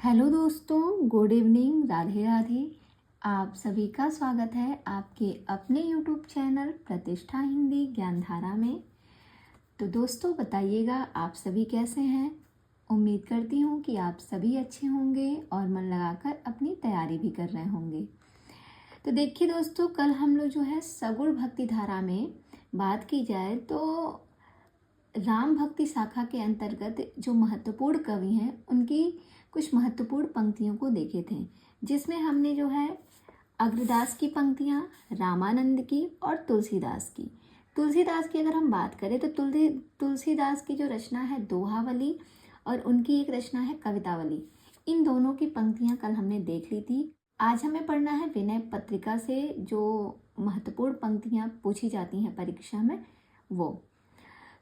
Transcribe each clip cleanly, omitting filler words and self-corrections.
Hello दोस्तों, good evening, Radhe Radhe. आप सभी का स्वागत है आपके अपने यूट्यूब चैनल प्रतिष्ठा हिंदी ज्ञानधारा में। तो दोस्तों बताइएगा आप सभी कैसे हैं। उम्मीद करती हूँ कि आप सभी अच्छे होंगे और मन लगाकर अपनी तैयारी भी कर रहे होंगे। तो देखिए दोस्तों, कल हम लोग जो है सगुण भक्ति धारा में बात की जाए तो राम भक्ति शाखा के अंतर्गत जो महत्वपूर्ण कवि हैं उनकी कुछ महत्वपूर्ण पंक्तियों को देखे थे, जिसमें हमने जो है अग्रदास की पंक्तियाँ, रामानंद की और तुलसीदास की। तुलसीदास की अगर हम बात करें तो तुलसीदास की जो रचना है दोहावली और उनकी एक रचना है कवितावली। इन दोनों की पंक्तियाँ कल हमने देख ली थी। आज हमें पढ़ना है विनय पत्रिका से जो महत्वपूर्ण पंक्तियाँ पूछी जाती हैं परीक्षा में वो।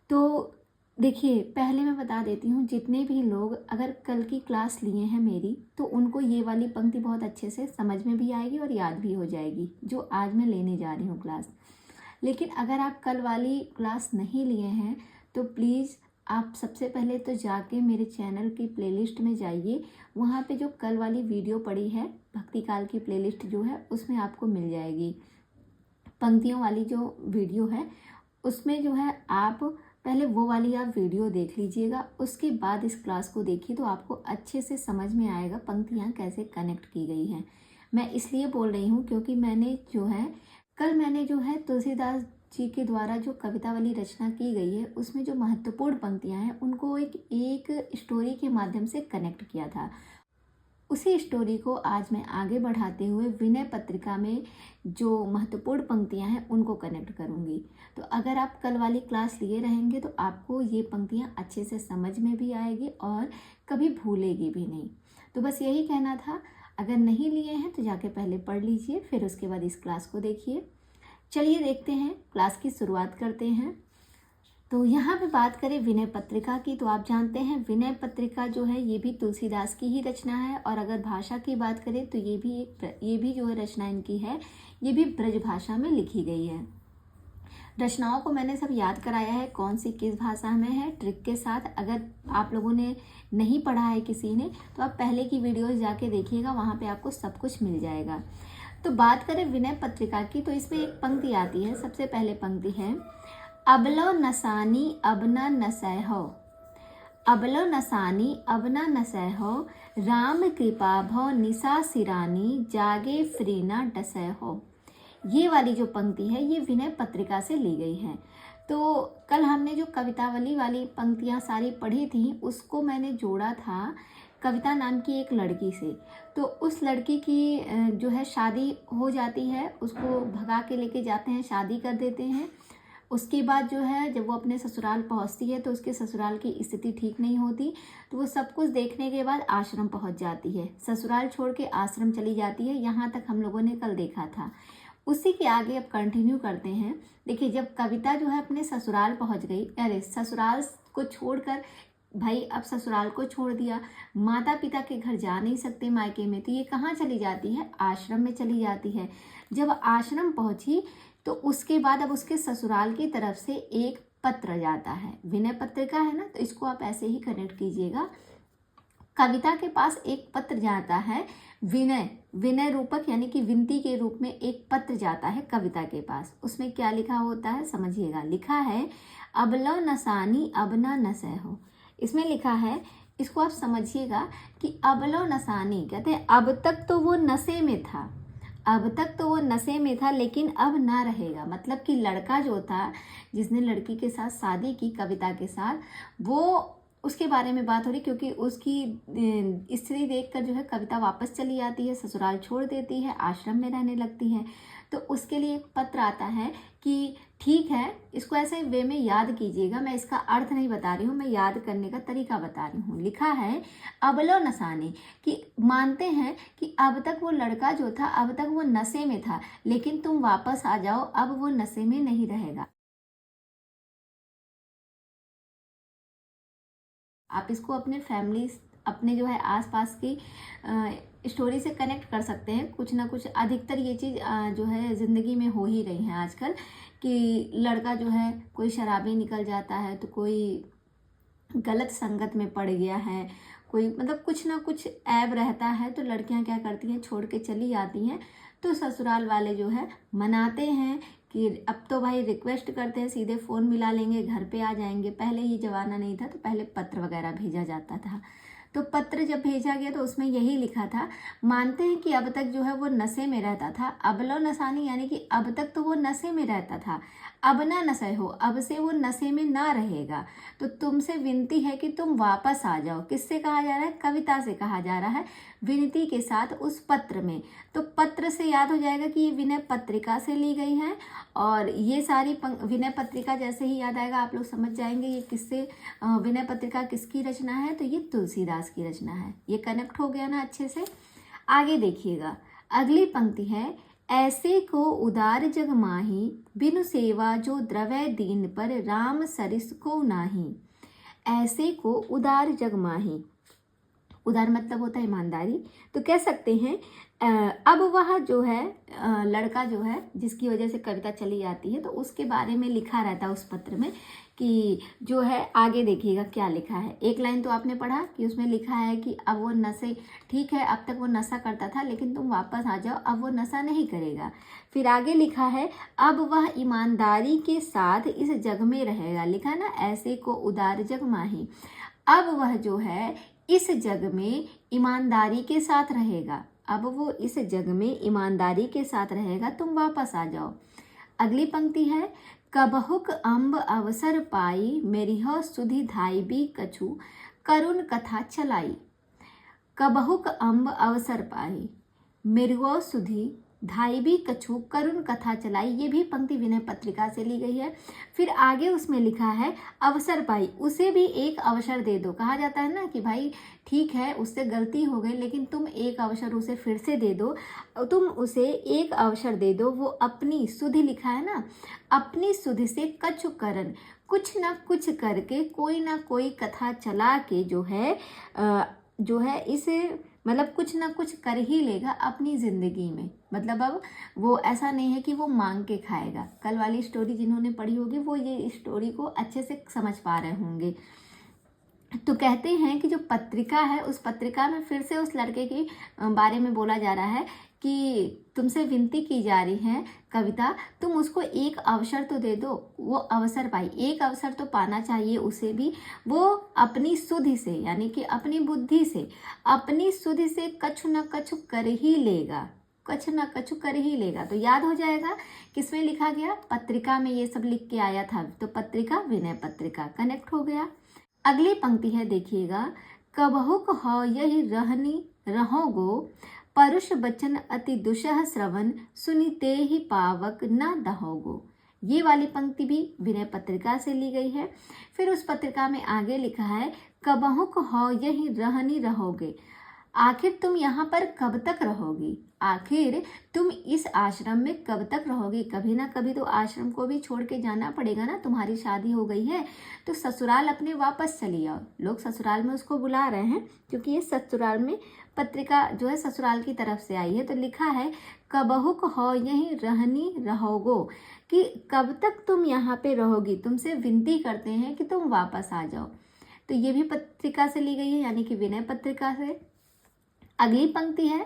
तो देखिए, पहले मैं बता देती हूँ, जितने भी लोग अगर कल की क्लास लिए हैं मेरी, तो उनको ये वाली पंक्ति बहुत अच्छे से समझ में भी आएगी और याद भी हो जाएगी जो आज मैं लेने जा रही हूँ क्लास। लेकिन अगर आप कल वाली क्लास नहीं लिए हैं तो प्लीज़ आप सबसे पहले तो जाके मेरे चैनल की प्लेलिस्ट में जाइए। वहाँ पे जो कल वाली वीडियो पड़ी है, भक्ति काल की प्लेलिस्ट जो है उसमें आपको मिल जाएगी। पंक्तियों वाली जो वीडियो है उसमें जो है आप पहले वो वाली आप वीडियो देख लीजिएगा, उसके बाद इस क्लास को देखिए तो आपको अच्छे से समझ में आएगा पंक्तियाँ कैसे कनेक्ट की गई हैं। मैं इसलिए बोल रही हूँ क्योंकि मैंने जो है तुलसीदास जी के द्वारा जो कविता वाली रचना की गई है उसमें जो महत्वपूर्ण पंक्तियाँ हैं उनको एक स्टोरी के माध्यम से कनेक्ट किया था। उसी स्टोरी को आज मैं आगे बढ़ाते हुए विनय पत्रिका में जो महत्वपूर्ण पंक्तियां हैं उनको कनेक्ट करूंगी। तो अगर आप कल वाली क्लास लिए रहेंगे तो आपको ये पंक्तियां अच्छे से समझ में भी आएगी और कभी भूलेगी भी नहीं। तो बस यही कहना था। अगर नहीं लिए हैं तो जाके पहले पढ़ लीजिए, फिर उसके बाद इस क्लास को देखिए। चलिए देखते हैं, क्लास की शुरुआत करते हैं। तो यहाँ पे बात करें विनय पत्रिका की, तो आप जानते हैं विनय पत्रिका जो है ये भी तुलसीदास की ही रचना है। और अगर भाषा की बात करें तो ये भी जो है रचना इनकी है, ये भी ब्रज भाषा में लिखी गई है। रचनाओं को मैंने सब याद कराया है कौन सी किस भाषा में है, ट्रिक के साथ। अगर आप लोगों ने नहीं पढ़ा है किसी ने तो आप पहले की वीडियोज जाके देखिएगा, वहाँ पे आपको सब कुछ मिल जाएगा। तो बात करें विनय पत्रिका की तो इसमें एक पंक्ति आती है। सबसे पहले पंक्ति है, अबलो नसानी अब न नसै हो। अबलो नसानी अब न नसै हो, राम कृपा भव निशा सिरानी, जागे फ्री न डसै हो। ये वाली जो पंक्ति है ये विनय पत्रिका से ली गई है। तो कल हमने जो कवितावली वाली पंक्तियाँ सारी पढ़ी थी उसको मैंने जोड़ा था कविता नाम की एक लड़की से। तो उस लड़की की जो है शादी हो जाती है, उसको भगा के लेके जाते हैं, शादी कर देते हैं। उसके बाद जो है जब वो अपने ससुराल पहुंचती है तो उसके ससुराल की स्थिति ठीक नहीं होती, तो वो सब कुछ देखने के बाद आश्रम पहुंच जाती है। ससुराल छोड़ के आश्रम चली जाती है। यहाँ तक हम लोगों ने कल देखा था। उसी के आगे अब कंटिन्यू करते हैं। देखिए, जब कविता जो है अपने ससुराल पहुंच गई, अरे ससुराल को छोड़कर, भाई अब ससुराल को छोड़ दिया, माता पिता के घर जा नहीं सकते मायके में, तो ये कहाँ चली जाती है, आश्रम में चली जाती है। जब आश्रम पहुंची तो उसके बाद अब उसके ससुराल की तरफ से एक पत्र जाता है। विनय पत्रिका है ना, तो इसको आप ऐसे ही कनेक्ट कीजिएगा। कविता के पास एक पत्र जाता है, विनय रूपक यानी कि विनती के रूप में एक पत्र जाता है कविता के पास। उसमें क्या लिखा होता है समझिएगा। लिखा है, अबलो नसानी अब न नसै हो। इसमें लिखा है, इसको आप समझिएगा कि अबलो नसानी कहते हैं अब तक तो वो नशे में था, अब तक तो वो नशे में था लेकिन अब ना रहेगा। मतलब कि लड़का जो था जिसने लड़की के साथ शादी की कविता के साथ, वो उसके बारे में बात हो रही, क्योंकि उसकी स्त्री देखकर जो है कविता वापस चली आती है, ससुराल छोड़ देती है, आश्रम में रहने लगती है। तो उसके लिए एक पत्र आता है कि ठीक है, इसको ऐसे वे में याद कीजिएगा। मैं इसका अर्थ नहीं बता रही हूँ, मैं याद करने का तरीका बता रही हूँ। लिखा है, अबलो नसानी, कि मानते हैं कि अब तक वो लड़का जो था अब तक वो नशे में था, लेकिन तुम वापस आ जाओ, अब वो नशे में नहीं रहेगा। आप इसको अपने फैमिली, अपने जो है आसपास की स्टोरी से कनेक्ट कर सकते हैं। कुछ ना कुछ, अधिकतर ये चीज़ जो है ज़िंदगी में हो ही रही है आजकल, कि लड़का जो है कोई शराबी निकल जाता है, तो कोई गलत संगत में पड़ गया है, कोई मतलब कुछ ना कुछ ऐब रहता है तो लड़कियां क्या करती हैं, छोड़ के चली आती हैं। तो ससुराल वाले जो है मनाते हैं कि अब तो भाई रिक्वेस्ट करते हैं, सीधे फ़ोन मिला लेंगे, घर पे आ जाएंगे। पहले ये ज़माना नहीं था तो पहले पत्र वगैरह भेजा जाता था। तो पत्र जब भेजा गया तो उसमें यही लिखा था, मानते हैं कि अब तक जो है वो नशे में रहता था, अबलो नशानी, यानी कि अब तक तो वो नशे में रहता था, अब ना नशे हो, अब से वो नशे में ना रहेगा। तो तुमसे विनती है कि तुम वापस आ जाओ। किससे कहा जा रहा है? कविता से कहा जा रहा है, विनती के साथ उस पत्र में। तो पत्र से याद हो जाएगा कि ये विनय पत्रिका से ली गई है। और ये सारी विनय पत्रिका जैसे ही याद आएगा आप लोग समझ जाएंगे ये किससे, विनय पत्रिका किसकी रचना है, तो ये तुलसीदास की रचना है। ये कनेक्ट हो गया ना अच्छे से। आगे देखिएगा, अगली पंक्ति है, ऐसे को उदार जग माही, बिनु सेवा जो द्रवै दीन पर, राम सरिस को नाही। ऐसे को उदार जग माही, उदार मतलब होता है ईमानदारी। तो कह सकते हैं अब वह जो है लड़का जो है जिसकी वजह से कविता चली जाती है, तो उसके बारे में लिखा रहता है उस पत्र में कि जो है, आगे देखिएगा क्या लिखा है। एक लाइन तो आपने पढ़ा कि उसमें लिखा है कि अब वो नशे, ठीक है अब तक वो नशा करता था लेकिन तुम वापस आ जाओ, अब वो नशा नहीं करेगा। फिर आगे लिखा है, अब वह ईमानदारी के साथ इस जग में रहेगा। लिखा ना, ऐसे को उदार जग माही, अब वह जो है इस जग में ईमानदारी के साथ रहेगा। अब वो इस जग में ईमानदारी के साथ रहेगा, तुम वापस आ जाओ। अगली पंक्ति है, कबहुक अम्ब अवसर पाई, मेरिह सुधि धाई भी कछु, करुण कथा चलाई। कबहुक अम्ब अवसर पाई, मेरिह सुधि धाई भी कछु, करुण कथा चलाई। ये भी पंक्ति विनय पत्रिका से ली गई है। फिर आगे उसमें लिखा है, अवसर पाई, उसे भी एक अवसर दे दो। कहा जाता है ना कि भाई ठीक है उससे गलती हो गई लेकिन तुम एक अवसर उसे फिर से दे दो, तुम उसे एक अवसर दे दो। वो अपनी सुधि, लिखा है ना, अपनी सुधि से कछु करन, कुछ ना कुछ करके, कोई ना कोई कथा चला के जो है इसे मतलब कुछ ना कुछ कर ही लेगा अपनी ज़िंदगी में। मतलब अब वो ऐसा नहीं है कि वो मांग के खाएगा। कल वाली स्टोरी जिन्होंने पढ़ी होगी वो ये स्टोरी को अच्छे से समझ पा रहे होंगे। तो कहते हैं कि जो पत्रिका है उस पत्रिका में फिर से उस लड़के के बारे में बोला जा रहा है कि तुमसे विनती की जा रही है कविता, तुम उसको एक अवसर तो दे दो। वो अवसर पाई, एक अवसर तो पाना चाहिए उसे भी। वो अपनी सुधि से, यानी कि अपनी बुद्धि से, अपनी सुधि से कछु न कछु कर ही लेगा, कछ न कछु कर ही लेगा। तो याद हो जाएगा किसमें लिखा गया, पत्रिका में ये सब लिख के आया था। तो पत्रिका विनय पत्रिका कनेक्ट हो गया। अगली पंक्ति है देखिएगा, कबहुक हो यही रहनी रहोगो, परुष बचन अति दुषह श्रवण, सुनिते ही पावक न दहोगो। ये वाली पंक्ति भी विनय पत्रिका से ली गई है। फिर उस पत्रिका में आगे लिखा है, कबहुक हो यही रहनी रहोगे, आखिर तुम यहाँ पर कब तक रहोगी, आखिर तुम इस आश्रम में कब तक रहोगी। कभी ना कभी तो आश्रम को भी छोड़ के जाना पड़ेगा ना, तुम्हारी शादी हो गई है तो ससुराल अपने वापस चली आओ। लोग ससुराल में उसको बुला रहे हैं क्योंकि ये ससुराल में पत्रिका जो है ससुराल की तरफ से आई है। तो लिखा है, कबहुक हो यहीं रहनी रहोगो, कि कब तक तुम यहाँ पे रहोगी, तुमसे विनती करते हैं कि तुम वापस आ जाओ। तो ये भी पत्रिका से ली गई है, यानी कि विनय पत्रिका से। अगली पंक्ति है,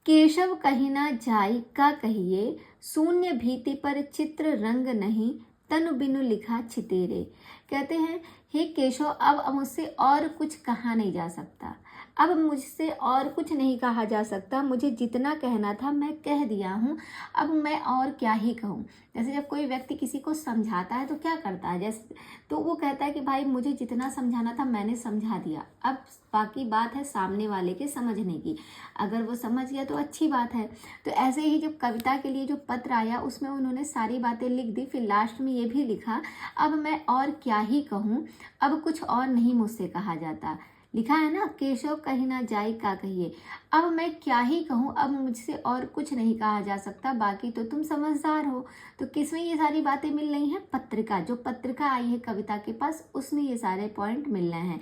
केशव कही ना जाई का कहिए, शून्य भीति पर चित्र रंग नहीं, तनु बिनु लिखा छितेरे। कहते हैं, हे केशव अब मुझसे और कुछ कहा नहीं जा सकता, अब मुझसे और कुछ नहीं कहा जा सकता, मुझे जितना कहना था मैं कह दिया हूँ, अब मैं और क्या ही कहूँ। जैसे जब कोई व्यक्ति किसी को समझाता है तो क्या करता है, जैसे तो वो कहता है कि भाई मुझे जितना समझाना था मैंने समझा दिया, अब बाकी बात है सामने वाले के समझने की, अगर वो समझ गया तो अच्छी बात है। तो ऐसे ही जब कविता के लिए जो पत्र आया उसमें उन्होंने सारी बातें लिख दी, फिर लास्ट में ये भी लिखा, अब मैं और क्या ही कहूँ, अब कुछ और नहीं मुझसे कहा जाता। लिखा है ना, केशव कहीं ना जाए का कहिए, अब मैं क्या ही कहूँ, अब मुझसे और कुछ नहीं कहा जा सकता, बाकी तो तुम समझदार हो। तो किसमें ये सारी बातें मिल रही हैं, पत्रिका, जो पत्रिका आई है कविता के पास उसमें ये सारे पॉइंट मिल रहे हैं।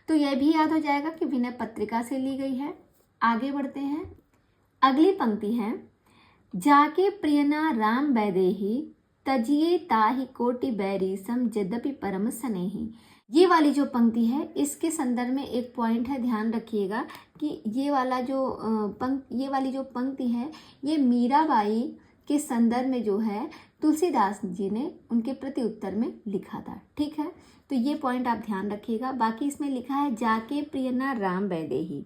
तो यह भी याद हो जाएगा कि विनय पत्रिका से ली गई है। आगे बढ़ते हैं, अगली पंक्ति है, जाके प्रियना राम वैदेही, तजिए ताहि कोटि बैरी सम यद्यपि परम स्नेही। ये वाली जो पंक्ति है इसके संदर्भ में एक पॉइंट है, ध्यान रखिएगा कि ये वाली जो पंक्ति है ये मीराबाई के संदर्भ में जो है तुलसीदास जी ने उनके प्रति उत्तर में लिखा था। ठीक है, तो ये पॉइंट आप ध्यान रखिएगा। बाकी इसमें लिखा है जाके प्रियना राम वैदेही।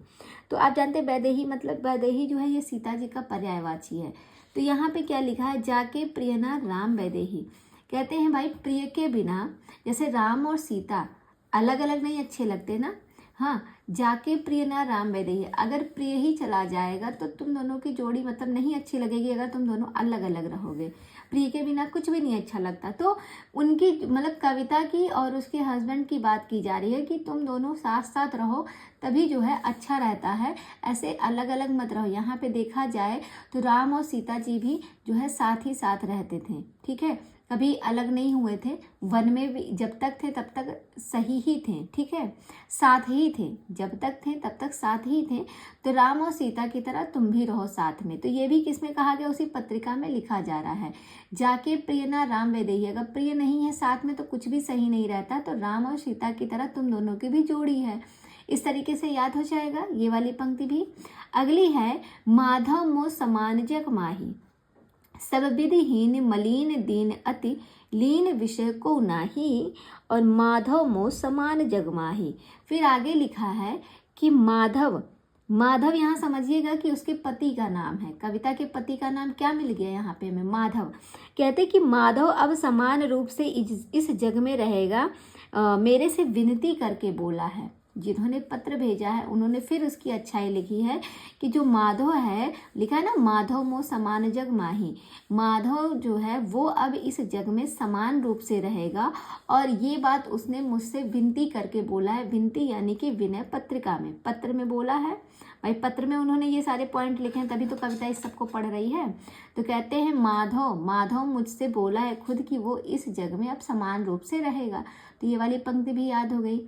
तो आप जानते हैं वैदेही मतलब वैदेही जो है ये सीता जी का पर्यायवाची है। तो यहाँ पे क्या लिखा है, जाके प्रियना राम वैदेही। कहते हैं भाई प्रिय के बिना, जैसे राम और सीता अलग अलग नहीं अच्छे लगते ना, हाँ, जाके प्रिय ना राम वैदेही, अगर प्रिय ही चला जाएगा तो तुम दोनों की जोड़ी मतलब नहीं अच्छी लगेगी अगर तुम दोनों अलग अलग रहोगे। प्रिय के बिना कुछ भी नहीं अच्छा लगता। तो उनकी मतलब कविता की और उसके हस्बैंड की बात की जा रही है कि तुम दोनों साथ साथ रहो तभी जो है अच्छा रहता है, ऐसे अलग अलग मत रहो। यहाँ पे देखा जाए तो राम और सीता जी भी जो है साथ ही साथ रहते थे। ठीक है, कभी अलग नहीं हुए थे, वन में भी जब तक थे तब तक सही ही थे। ठीक है, साथ ही थे, जब तक थे तब तक साथ ही थे। तो राम और सीता की तरह तुम भी रहो साथ में। तो ये भी किसमें कहा गया, उसी पत्रिका में लिखा जा रहा है, जाके प्रिय ना राम वैदेही। अगर प्रिय नहीं है साथ में तो कुछ भी सही नहीं रहता। तो राम और सीता की तरह तुम दोनों की भी जोड़ी है। इस तरीके से याद हो जाएगा ये वाली पंक्ति भी। अगली है माधव मोह समान जग माही, सब विधिहीन मलिन दीन अति लीन विषय को नाही, और माधव मोह समान जग माही। फिर आगे लिखा है कि माधव यहाँ समझिएगा कि उसके पति का नाम है। कविता के पति का नाम क्या मिल गया यहाँ पे हमें, माधव। कहते कि माधव अब समान रूप से इस जग में रहेगा, मेरे से विनती करके बोला है। जिन्होंने पत्र भेजा है उन्होंने फिर उसकी अच्छाई लिखी है कि जो माधव है, लिखा है ना माधव मोह समान जग माही, माधव जो है वो अब इस जग में समान रूप से रहेगा। और ये बात उसने मुझसे विनती करके बोला है। विनती यानी कि विनय पत्रिका में, पत्र में बोला है भाई। पत्र में उन्होंने ये सारे पॉइंट लिखे हैं, तभी तो कविता इस सबको पढ़ रही है। तो कहते हैं माधव मुझसे बोला है खुद कि वो इस जग में अब समान रूप से रहेगा। तो ये वाली पंक्ति भी याद हो गई।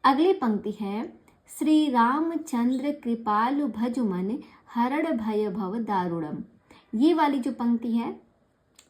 अगली पंक्ति है श्री रामचंद्र कृपालु भजुमन हरण भय भव दारुणम। ये वाली जो पंक्ति है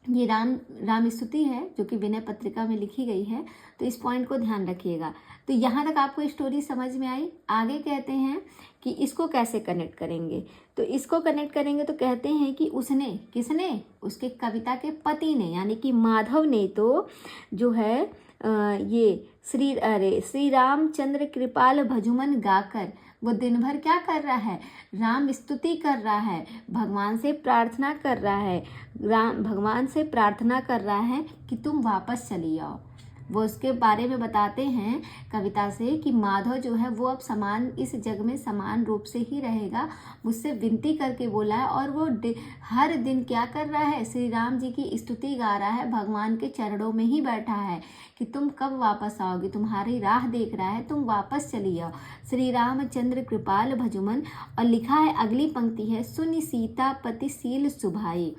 ये राम स्तुति है जो कि विनय पत्रिका में लिखी गई है। तो इस पॉइंट को ध्यान रखिएगा। तो यहाँ तक आपको स्टोरी समझ में आई। आगे कहते हैं कि इसको कैसे कनेक्ट करेंगे। तो इसको कनेक्ट करेंगे तो कहते हैं कि उसने, किसने, उसके कविता के पति ने यानी कि माधव ने तो जो है ये श्री रामचंद्र कृपाल भजुमन गाकर वो दिन भर क्या कर रहा है, राम स्तुति कर रहा है, भगवान से प्रार्थना कर रहा है, भगवान से प्रार्थना कर रहा है कि तुम वापस चली आओ। वो उसके बारे में बताते हैं कविता से कि माधव जो है वो अब समान, इस जग में समान रूप से ही रहेगा, मुझसे विनती करके बोला है। और वो हर दिन क्या कर रहा है, श्री राम जी की स्तुति गा रहा है, भगवान के चरणों में ही बैठा है कि तुम कब वापस आओगी, तुम्हारी राह देख रहा है, तुम वापस चली आओ। श्री रामचंद्र कृपाल भजुमन। और लिखा है अगली पंक्ति है सुनि सीतापति सील सुभाई।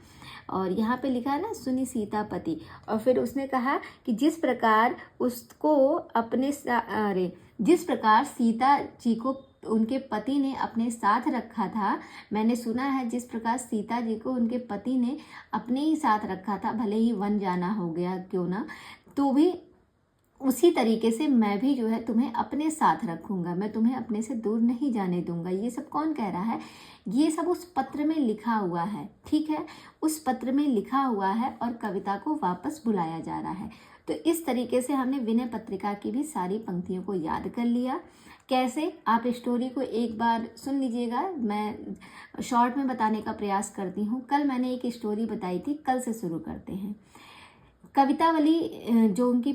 और यहाँ पे लिखा है ना सुनि सीतापति। और फिर उसने कहा कि जिस प्रकार सीता जी को उनके पति ने अपने साथ रखा था, मैंने सुना है जिस प्रकार सीता जी को उनके पति ने अपने ही साथ रखा था, भले ही वन जाना हो गया क्यों ना, तो भी उसी तरीके से मैं भी जो है तुम्हें अपने साथ रखूंगा, मैं तुम्हें अपने से दूर नहीं जाने दूंगा। ये सब कौन कह रहा है, ये सब उस पत्र में लिखा हुआ है। ठीक है, उस पत्र में लिखा हुआ है और कविता को वापस बुलाया जा रहा है। तो इस तरीके से हमने विनय पत्रिका की भी सारी पंक्तियों को याद कर लिया। कैसे, आप स्टोरी को एक बार सुन लीजिएगा, मैं शॉर्ट में बताने का प्रयास करती हूँ। कल मैंने एक स्टोरी बताई थी, कल से शुरू करते हैं। कवितावली जो उनकी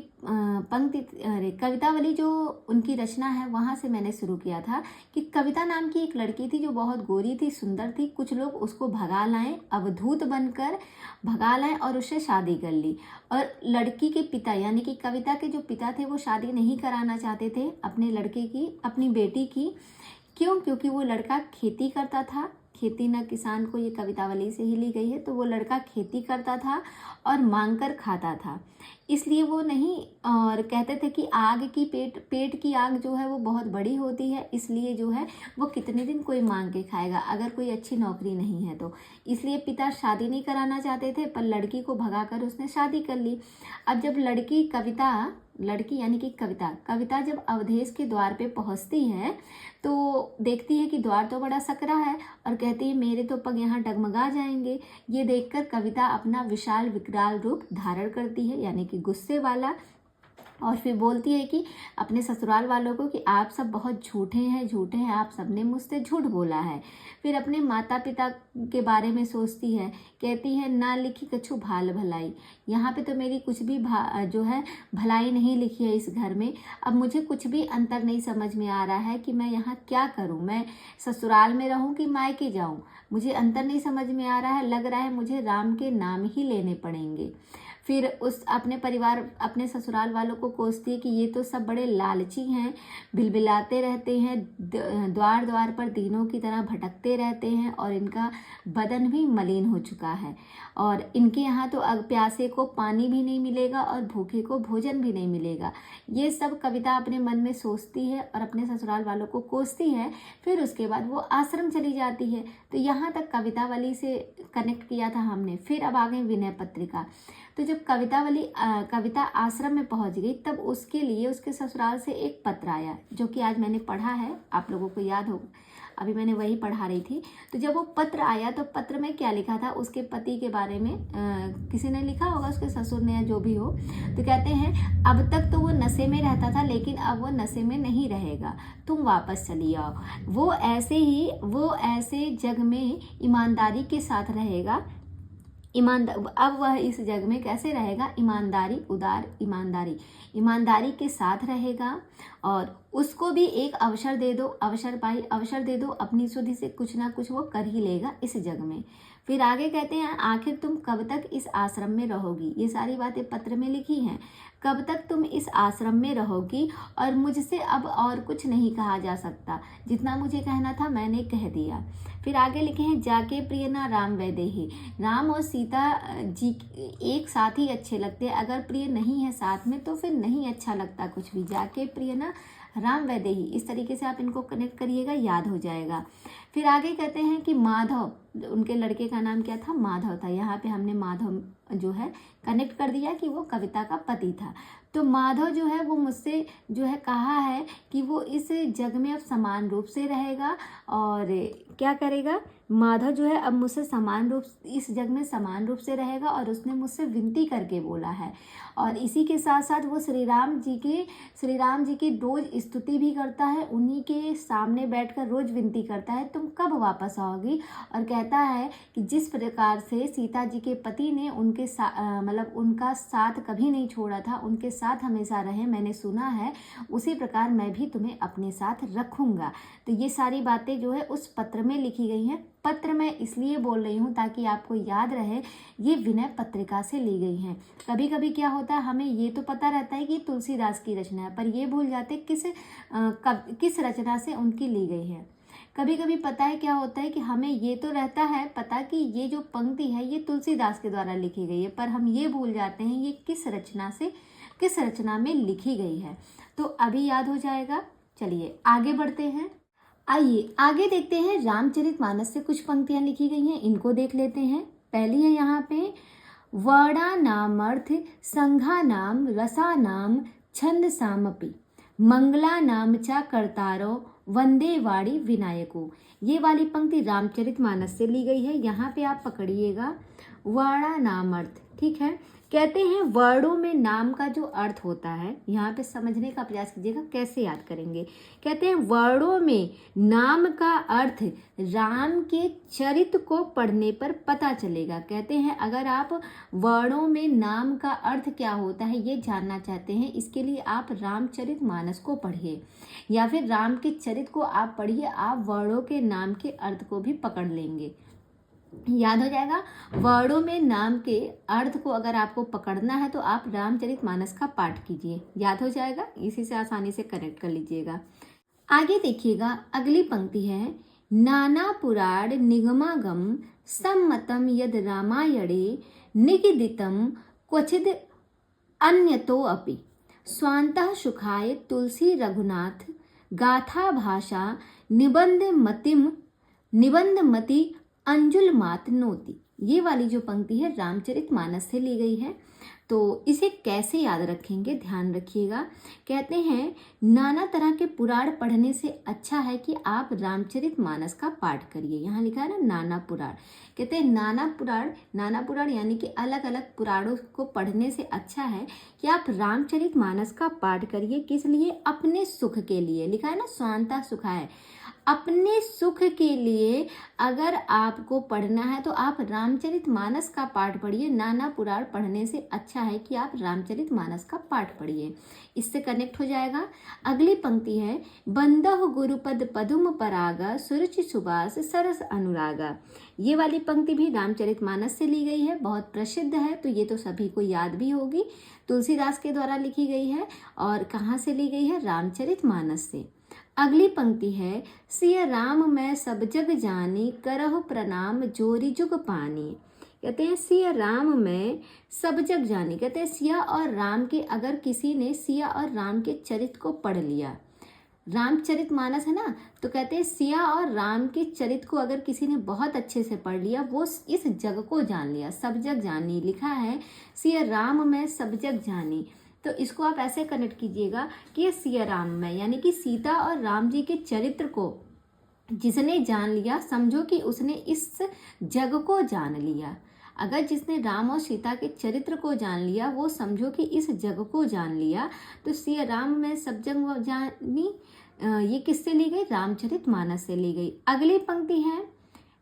कवितावली जो उनकी रचना है वहाँ से मैंने शुरू किया था कि कविता नाम की एक लड़की थी जो बहुत गोरी थी, सुंदर थी। कुछ लोग उसको भगा लाएं, अवधूत बनकर भगा लाएं और उससे शादी कर ली। और लड़की के पिता यानी कि कविता के जो पिता थे वो शादी नहीं कराना चाहते थे अपने लड़के की, अपनी बेटी की। क्यों? क्योंकि वो लड़का खेती करता था। खेती न किसान को, ये कवितावली से ही ली गई है। तो वो लड़का खेती करता था और मांग कर खाता था, इसलिए वो नहीं, और कहते थे कि आग की पेट की आग जो है वो बहुत बड़ी होती है, इसलिए जो है वो कितने दिन कोई मांग के खाएगा अगर कोई अच्छी नौकरी नहीं है तो। इसलिए पिता शादी नहीं कराना चाहते थे, पर लड़की को भगाकर उसने शादी कर ली। अब जब लड़की कविता लड़की यानी कि कविता जब अवधेश के द्वार पे पहुंचती है तो देखती है कि द्वार तो बड़ा सकरा है और कहती है मेरे तो पग यहाँ डगमगा जाएंगे। ये देखकर कविता अपना विशाल विकराल रूप धारण करती है यानी कि गुस्से वाला, और फिर बोलती है कि अपने ससुराल वालों को कि आप सब बहुत झूठे हैं, आप सबने मुझसे झूठ बोला है। फिर अपने माता पिता के बारे में सोचती है, कहती है ना लिखी कछु भाल भलाई, यहाँ पे तो मेरी कुछ भी जो है भलाई नहीं लिखी है इस घर में। अब मुझे कुछ भी अंतर नहीं समझ में आ रहा है कि मैं यहाँ क्या करूँ, मैं ससुराल में रहूँ कि मायके जाऊँ, मुझे अंतर नहीं समझ में आ रहा है। लग रहा है मुझे राम के नाम ही लेने पड़ेंगे। फिर उस अपने ससुराल वालों को कोसती है कि ये तो सब बड़े लालची हैं, बिलबिलाते रहते हैं, द्वार द्वार पर दीनों की तरह भटकते रहते हैं और इनका बदन भी मलिन हो चुका है और इनके यहाँ तो प्यासे को पानी भी नहीं मिलेगा और भूखे को भोजन भी नहीं मिलेगा। ये सब कविता अपने मन में सोचती है और अपने ससुराल वालों को कोसती है। फिर उसके बाद वो आश्रम चली जाती है। तो यहाँ तक कवितावली से कनेक्ट किया था हमने। फिर अब आ गई विनय पत्रिका। तो जब कविता आश्रम में पहुंच गई तब उसके लिए उसके ससुराल से एक पत्र आया जो कि आज मैंने पढ़ा है, आप लोगों को याद होगा, अभी मैंने वही पढ़ा रही थी। तो जब वो पत्र आया तो पत्र में क्या लिखा था, उसके पति के बारे में किसी ने लिखा होगा, उसके ससुर ने या जो भी हो। तो कहते हैं अब तक तो वो नशे में रहता था लेकिन अब वो नशे में नहीं रहेगा, तुम वापस चली आओ। वो ऐसे जग में ईमानदारी के साथ रहेगा। अब वह इस जग में कैसे रहेगा, ईमानदारी के साथ रहेगा और उसको भी एक अवसर दे दो, अपनी सुधि से कुछ ना कुछ वो कर ही लेगा इस जग में। फिर आगे कहते हैं आखिर तुम कब तक इस आश्रम में रहोगी, ये सारी बातें पत्र में लिखी हैं। कब तक तुम इस आश्रम में रहोगी और मुझसे अब और कुछ नहीं कहा जा सकता, जितना मुझे कहना था मैंने कह दिया। फिर आगे लिखे हैं जाके प्रिय ना राम वैदेही, राम और सीता जी एक साथ ही अच्छे लगते हैं, अगर प्रिय नहीं है साथ में तो फिर नहीं अच्छा लगता कुछ भी। जाके प्रिय ना राम वैदेही, इस तरीके से आप इनको कनेक्ट करिएगा, याद हो जाएगा। फिर आगे कहते हैं कि माधव, उनके लड़के का नाम क्या था, माधव था। यहाँ पे हमने माधव जो है कनेक्ट कर दिया कि वो कविता का पति था। तो माधव जो है वो मुझसे जो है कहा है कि वो इस जग में अब समान रूप से रहेगा और क्या करेगा, माधव जो है अब मुझसे इस जग में समान रूप से रहेगा और उसने मुझसे विनती करके बोला है। और इसी के साथ साथ वो श्री राम जी की रोज स्तुति भी करता है, उन्हीं के सामने बैठकर रोज विनती करता है तुम कब वापस आओगी। और कहता है कि जिस प्रकार से सीता जी के पति ने उनका साथ कभी नहीं छोड़ा था, उनके साथ हमेशा रहे, मैंने सुना है, उसी प्रकार मैं भी तुम्हें अपने साथ रखूंगा। तो ये सारी बातें जो है उस पत्र में लिखी गई हैं। पत्र मैं इसलिए बोल रही हूँ ताकि आपको याद रहे ये विनय पत्रिका से ली गई हैं। कभी कभी क्या होता है, हमें ये तो पता रहता है कि तुलसीदास की रचना है, पर ये भूल जाते किस रचना से उनकी ली गई है। कभी कभी पता है क्या होता है कि हमें ये तो रहता है पता कि ये जो पंक्ति है ये तुलसीदास के द्वारा लिखी गई है, पर हम ये भूल जाते हैं ये किस रचना में लिखी गई है। तो अभी याद हो जाएगा। चलिए आगे बढ़ते हैं। आइए आगे देखते हैं, रामचरितमानस से कुछ पंक्तियां लिखी गई हैं, इनको देख लेते हैं। पहली है यहाँ पे, वर्णा नामर्थ संघा नाम रसा नाम छंद सामपि मंगला नाम चा कर्तारो वंदे वाणी विनायको। ये वाली पंक्ति रामचरितमानस से ली गई है। यहाँ पे आप पकड़िएगा, वर्णा नामर्थ, ठीक है। कहते हैं वर्णों में नाम का जो अर्थ होता है, यहाँ पे समझने का प्रयास कीजिएगा कैसे याद करेंगे। कहते हैं वर्णों में नाम का अर्थ राम के चरित्र को पढ़ने पर पता चलेगा। कहते हैं अगर आप वर्णों में नाम का अर्थ क्या होता है ये जानना चाहते हैं, इसके लिए आप रामचरितमानस को पढ़िए या फिर राम के चरित्र को आप पढ़िए, आप वर्णों के नाम के अर्थ को भी पकड़ लेंगे, याद हो जाएगा। वर्णों में नाम के अर्थ को अगर आपको पकड़ना है तो आप रामचरितमानस का पाठ कीजिए, याद हो जाएगा। इसी से आसानी से कनेक्ट कर लीजिएगा। आगे देखिएगा, अगली पंक्ति है, नाना पुराण निगमागम सम्मतम यद रामायणे निगदितम क्वचिद अन्यतो अपि स्वान्तः सुखाय तुलसी रघुनाथ गाथा भाषा निबंधमति अंजुल मात नोती। ये वाली जो पंक्ति है रामचरितमानस से ली गई है। तो इसे कैसे याद रखेंगे, ध्यान रखिएगा। कहते हैं नाना तरह के पुराण पढ़ने से अच्छा है कि आप रामचरितमानस का पाठ करिए। यहाँ लिखा है ना नाना पुराण। कहते हैं नाना पुराण यानी कि अलग अलग पुराणों को पढ़ने से अच्छा है कि आप रामचरितमानस का पाठ करिए। किस लिए? अपने सुख के लिए। लिखा है ना स्वांता सुखाय, अपने सुख के लिए अगर आपको पढ़ना है तो आप रामचरितमानस का पाठ पढ़िए। नाना पुराण पढ़ने से अच्छा है कि आप रामचरितमानस का पाठ पढ़िए, इससे कनेक्ट हो जाएगा। अगली पंक्ति है बंदह गुरुपद पदुम परागा सुरुचि सुबास सरस अनुरागा। ये वाली पंक्ति भी रामचरितमानस से ली गई है, बहुत प्रसिद्ध है, तो ये तो सभी को याद भी होगी। तुलसीदास के द्वारा लिखी गई है और कहाँ से ली गई है? रामचरितमानस से। अगली पंक्ति है सिया राम मैं सब जग जानी करहु प्रणाम जोरी जुग पानी। कहते हैं सिया राम मैं सब जग जानी। कहते हैं सिया और राम के, अगर किसी ने सिया और राम के चरित्र को पढ़ लिया, रामचरितमानस है ना, तो कहते हैं सिया और राम के चरित्र को अगर किसी ने बहुत अच्छे से पढ़ लिया, वो इस जग को जान लिया। सब जग जानी लिखा है, सिया राम मैं सब जग जानी, तो इसको आप ऐसे कनेक्ट कीजिएगा कि ये सिया राम में यानी कि सीता और राम जी के चरित्र को जिसने जान लिया, समझो कि उसने इस जग को जान लिया। अगर जिसने राम और सीता के चरित्र को जान लिया, वो समझो कि इस जग को जान लिया। तो सिया राम में सब जग जानी, ये किससे ली गई? रामचरितमानस से ली गई। अगली पंक्ति है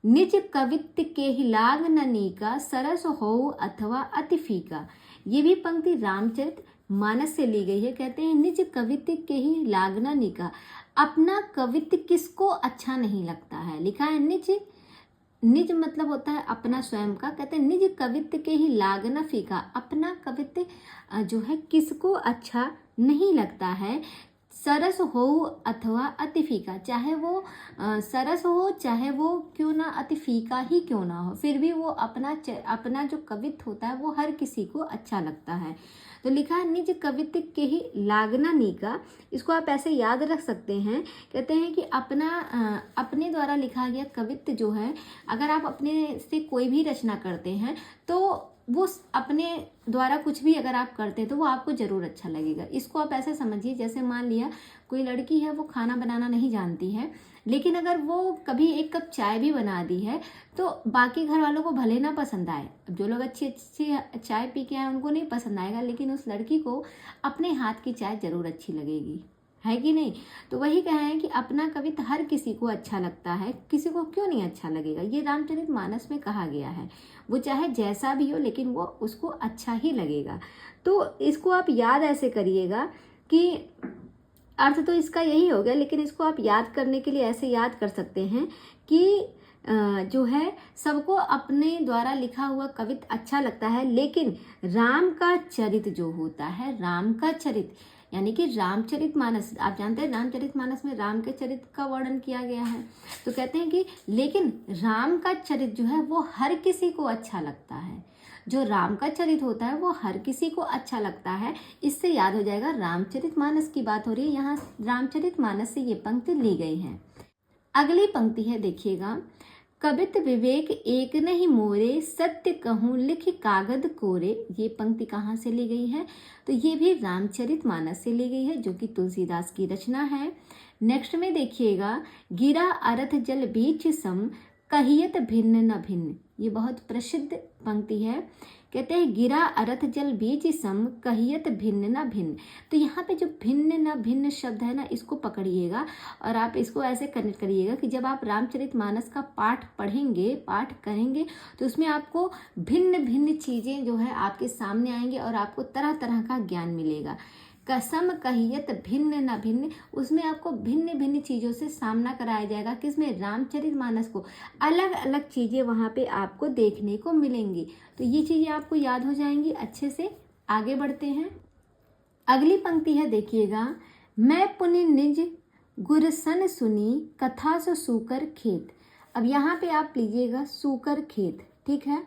निज कवित्त के ही लाग ननीका सरस हो अथवा अति फीका। ये भी पंक्ति रामचरितमानस से ली गई है। कहते हैं निज कवित्त के ही लागना निका, अपना कवित्त किसको अच्छा नहीं लगता है। लिखा है निज मतलब होता है अपना स्वयं का। कहते हैं निज कवित्त के ही लागना फीका, अपना कवित्त जो है किसको अच्छा नहीं लगता है। सरस हो अथवा अति फीका, चाहे वो सरस हो चाहे वो क्यों ना अति फीका ही क्यों ना हो, फिर भी वो अपना जो कवित्त होता है वो हर किसी को अच्छा लगता है। तो लिखा है निज कवित्त के ही लागना नीका। इसको आप ऐसे याद रख सकते हैं। कहते हैं कि अपने द्वारा लिखा गया कवित्त जो है, अगर आप अपने से कोई भी रचना करते हैं तो वो अपने द्वारा कुछ भी अगर आप करते हैं तो वो आपको ज़रूर अच्छा लगेगा। इसको आप ऐसे समझिए, जैसे मान लिया कोई लड़की है, वो खाना बनाना नहीं जानती है, लेकिन अगर वो कभी एक कप चाय भी बना दी है तो बाकी घर वालों को भले ना पसंद आए, अब जो लोग अच्छी चाय पी के आए उनको नहीं पसंद आएगा, लेकिन उस लड़की को अपने हाथ की चाय ज़रूर अच्छी लगेगी, है कि नहीं। तो वही कहा है कि अपना कवित्त हर किसी को अच्छा लगता है, किसी को क्यों नहीं अच्छा लगेगा। ये रामचरितमानस में कहा गया है, वो चाहे जैसा भी हो लेकिन वो उसको अच्छा ही लगेगा। तो इसको आप याद ऐसे करिएगा कि अर्थ तो इसका यही हो गया, लेकिन इसको आप याद करने के लिए ऐसे याद कर सकते हैं कि जो है सबको अपने द्वारा लिखा हुआ कवित्त अच्छा लगता है, लेकिन राम का चरित्र जो होता है, राम का चरित्र यानी कि रामचरितमानस, आप जानते हैं रामचरितमानस में राम के चरित्र का वर्णन किया गया है। तो कहते हैं कि लेकिन राम का चरित्र जो है वो हर किसी को अच्छा लगता है। जो राम का चरित्र होता है वो हर किसी को अच्छा लगता है। इससे याद हो जाएगा रामचरितमानस की बात हो रही है, यहाँ रामचरितमानस से ये पंक्ति ली गई है। अगली पंक्ति है, देखिएगा कवित विवेक एक नहीं मोरे सत्य कहूँ लिख कागद कोरे। ये पंक्ति कहाँ से ली गई है? तो ये भी रामचरितमानस से ली गई है, जो कि तुलसीदास की रचना है। नेक्स्ट में देखिएगा गिरा अरथ जल बीच सम कहियत भिन्न न भिन्न। ये बहुत प्रसिद्ध पंक्ति है। कहते हैं गिरा अरथ जल बीच सम कहियत भिन्न न भिन्न। तो यहाँ पे जो भिन्न न भिन्न शब्द है ना, इसको पकड़िएगा और आप इसको ऐसे कनेक्ट करिएगा कि जब आप रामचरितमानस का पाठ करेंगे तो उसमें आपको भिन्न भिन्न चीज़ें जो है आपके सामने आएंगे और आपको तरह तरह का ज्ञान मिलेगा। कसम कहियत भिन्न न भिन्न, उसमें आपको भिन्न भिन्न चीज़ों से सामना कराया जाएगा। किसमें? रामचरितमानस को। अलग अलग चीज़ें वहाँ पे आपको देखने को मिलेंगी। तो ये चीज़ें आपको याद हो जाएंगी अच्छे से। आगे बढ़ते हैं। अगली पंक्ति है, देखिएगा मैं पुनि निज गुरसन सुनी कथा सो सूकर खेत। अब यहाँ पे आप लीजिएगा सूकर खेत, ठीक है।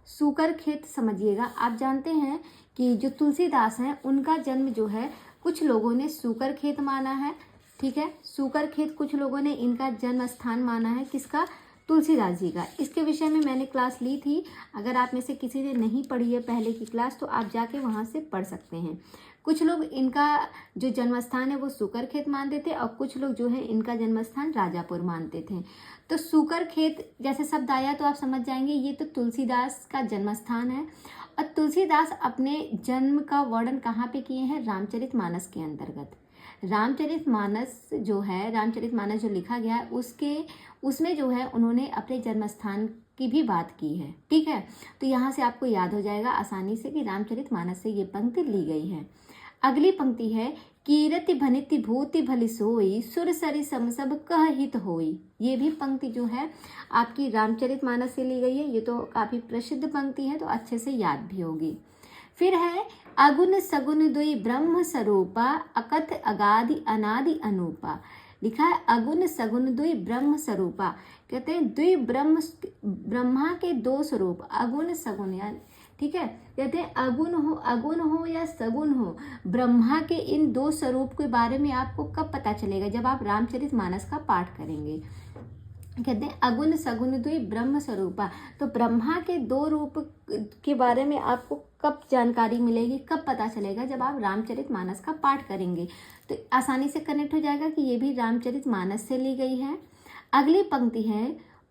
सूकर खेत समझिएगा। आप जानते हैं कि जो तुलसीदास हैं उनका जन्म जो है कुछ लोगों ने सूकर खेत माना है, ठीक है। सूकर खेत कुछ लोगों ने इनका जन्म स्थान माना है। किसका? तुलसीदास जी का। इसके विषय में मैंने क्लास ली थी, अगर आप में से किसी ने नहीं पढ़ी है पहले की क्लास तो आप जाके वहाँ से पढ़ सकते हैं। कुछ लोग इनका जो जन्मस्थान है वो सुकरखेत मानते थे और कुछ लोग जो है इनका जन्मस्थान राजापुर मानते थे। तो सुकरखेत जैसे शब्द आया तो आप समझ जाएंगे ये तो तुलसीदास का जन्मस्थान है। और तुलसीदास अपने जन्म का वर्णन कहाँ पे किए हैं? रामचरितमानस के अंतर्गत। रामचरितमानस जो है, रामचरितमानस जो लिखा गया है उसमें जो है उन्होंने अपने जन्मस्थान की भी बात की है। ठीक है, तो यहाँ से आपको याद हो जाएगा आसानी से कि रामचरितमानस से ये पंक्ति ली गई है। अगली पंक्ति है, कीरति भनिति भूति भली सोई, सुर सरि सम सब कह हित होई। ये भी पंक्ति जो है आपकी रामचरितमानस से ली गई है। ये तो काफ़ी प्रसिद्ध पंक्ति है तो अच्छे से याद भी होगी। फिर है, अगुन सगुन दुई ब्रह्म स्वरूपा, अकथ अगाधि अनादि अनूपा। लिखा है अगुन सगुन दुई ब्रह्म स्वरूपा, कहते हैं द्वि ब्रह्मा के दो स्वरूप, अगुन सगुन यानी, ठीक है, कहते हैं अगुन हो या सगुन हो, ब्रह्मा के इन दो स्वरूप के बारे में आपको कब पता चलेगा? जब आप रामचरितमानस का पाठ करेंगे। कहते हैं अगुन सगुन द्वि ब्रह्म स्वरूपा, तो ब्रह्मा के दो रूप के बारे में आपको कब जानकारी मिलेगी, कब पता चलेगा? जब आप रामचरितमानस का पाठ करेंगे। तो आसानी से कनेक्ट हो जाएगा कि ये भी रामचरितमानस से ली गई है। अगली पंक्ति है,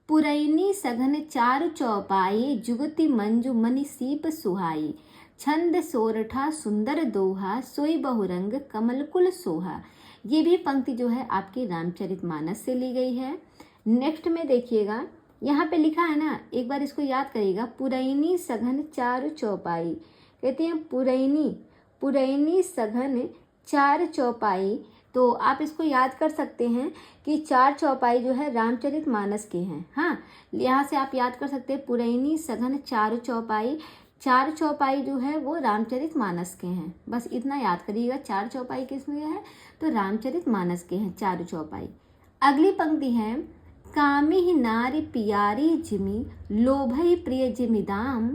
पुरैनी सघन चारु चौपाई, जुगति मंजू मनि सीप सुहाई, छंद सोरठा सुंदर दोहा, सोई बहुरंग कमलकुल सोहा। ये भी पंक्ति जो है आपकी रामचरितमानस से ली गई है। नेक्स्ट में देखिएगा, यहाँ पे लिखा है ना, एक बार इसको याद करिएगा, पुरैनी सघन चारु चौपाई। कहते हैं पुरैनी सघन चार चौपाई। तो आप इसको याद कर सकते हैं कि चार चौपाई जो है रामचरितमानस के हैं। हाँ, यहाँ से आप याद कर सकते हैं पुरैनी सघन चार चौपाई, चार चौपाई जो है वो रामचरितमानस के हैं। बस इतना याद करिएगा, चार चौपाई किसमें है? तो रामचरितमानस के हैं चार चौपाई। अगली पंक्ति है, कामिहि नारी पियारी जिमि, लोभहि प्रिय जिमि दाम।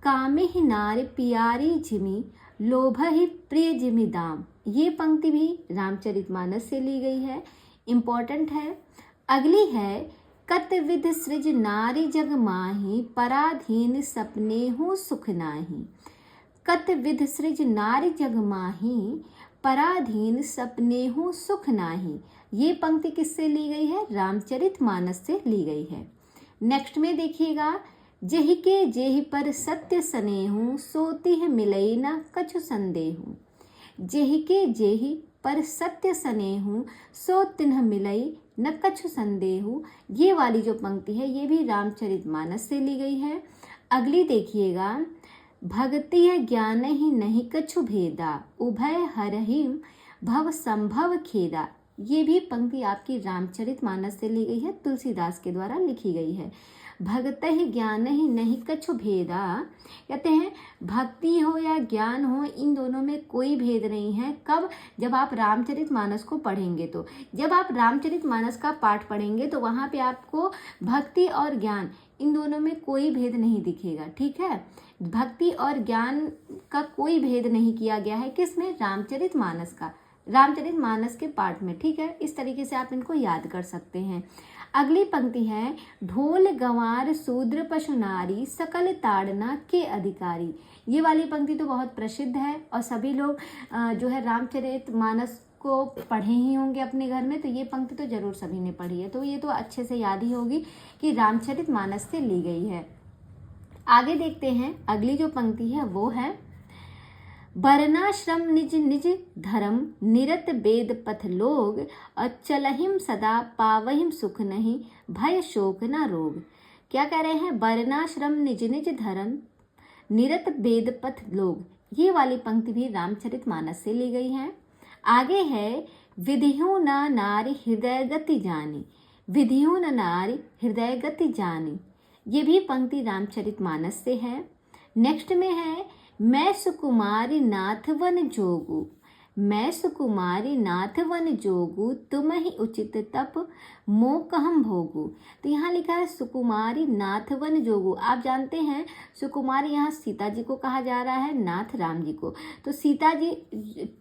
कामिहि नारी पियारी जिमि, लोभहि प्रिय जिमि दाम। ये पंक्ति भी रामचरितमानस से ली गई है, इम्पोर्टेंट है। अगली है, कत विध सृज नारी जग माही, पराधीन सपने हूँ सुख नाही। कत विध सृज नारी जग माही, पराधीन सपने हूँ सुख नाही। ये पंक्ति किससे ली गई है? रामचरितमानस से ली गई है। नेक्स्ट में देखिएगा, जेहि के जेहि पर सत्य सनेहु, सोती है मिलई न कछु संदेहु। जेहि के जेहि पर सत्य सनेहु, सो तिन्ह मिलई न कछु संदेहु। ये वाली जो पंक्ति है ये भी रामचरितमानस से ली गई है। अगली देखिएगा, भक्ति है ज्ञान ही नहीं कछु भेदा, उभय हरहि भव संभव खेदा। ये भी पंक्ति आपकी रामचरितमानस से ली गई है, तुलसीदास के द्वारा लिखी गई है। भगत ही ज्ञान ही नहीं कछु भेदा, कहते हैं भक्ति हो या ज्ञान हो इन दोनों में कोई भेद नहीं है। कब? जब आप रामचरितमानस को पढ़ेंगे। तो जब आप रामचरितमानस का पाठ पढ़ेंगे तो वहाँ पे आपको भक्ति और ज्ञान इन दोनों में कोई भेद नहीं दिखेगा। ठीक है, भक्ति और ज्ञान का कोई भेद नहीं किया गया है किसमें? रामचरितमानस के पाठ में। ठीक है, इस तरीके से आप इनको याद कर सकते हैं। अगली पंक्ति है, ढोल गंवार शूद्र पशु नारी, सकल ताड़ना के अधिकारी। ये वाली पंक्ति तो बहुत प्रसिद्ध है और सभी लोग जो है रामचरितमानस को पढ़े ही होंगे अपने घर में, तो ये पंक्ति तो जरूर सभी ने पढ़ी है। तो ये तो अच्छे से याद ही होगी कि रामचरितमानस से ली गई है। आगे देखते हैं, अगली जो पंक्ति है वो है, वर्णाश्रम निज निज धर्म, निरत वेद पथ लोग, अचलहिम सदा पावहिम सुख नहीं, भय शोक न रोग। क्या कह रहे हैं? वर्णाश्रम निज निज धर्म, निरत वेद पथ लोग। ये वाली पंक्ति भी रामचरितमानस से ली गई है। आगे है, विधियों न नारी हृदय गति जानी, विधियों न नारी हृदय गति जानी। ये भी पंक्ति रामचरितमानस से है। नेक्स्ट में है, मैं सुकुमारी नाथ वन जोगू, मैं सुकुमारी नाथ वन जोगू, तुम ही उचित तप मोह कहम भोगू। तो यहाँ लिखा है सुकुमारी नाथ वन जोगू। आप जानते हैं सुकुमारी यहाँ सीता जी को कहा जा रहा है, नाथ राम जी को। तो सीता जी,